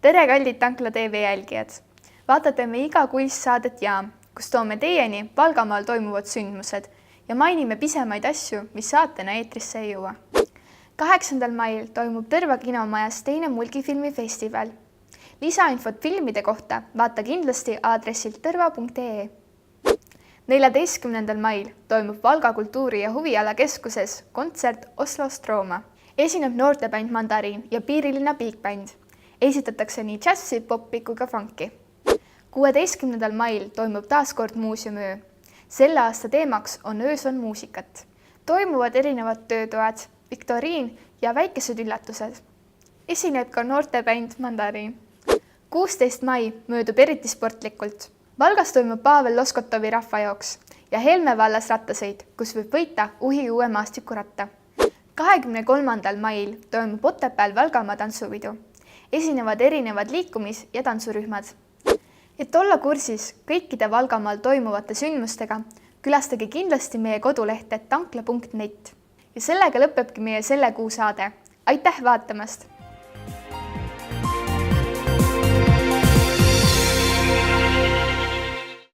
Tere, kallid Tankla TV jälgijad! Vaatate me igakuist saadet Jaam, kus toome teieni Valgamaal toimuvad sündmused ja mainime pisemaid asju, mis saatena eetrisse ei jõua. 8. mail toimub Tõrva kinomajas teine mulgifilmifestival. Lisainfot filmide kohta vaata kindlasti aadressilt tõrva.ee. 14. mail toimub Valga kultuuri- ja huvialakeskuses kontsert Oslost Rooma. Esineb noortebänd Mandariin ja Piirilinna Big-bänd. Esitatakse nii džässi, poppi kui ka funki. 16. mail toimub taas kord muuseumiöö. Selle aasta teemaks on Öös on muusikat. Toimuvad erinevad töötoad, viktoriin ja väikesed üllatused. Esineb ka noortebänd Mandariin. 16. mai möödub eriti sportlikult. Valgas toimub Pavel Loskotovi rahvajooks ja Helme vallas rattasõit, kus võib võita uhi uue maastikuratta. 23. mail toimub Otepääl Valgamaa tantsupidu. Esinevad erinevad liikumis- ja tantsurühmad. Et olla kursis kõikide Valgamaal toimuvate sündmustega, külastage kindlasti meie kodulehte tankla.net. Ja sellega lõpebki meie selle kuu saade. Aitäh vaatamast!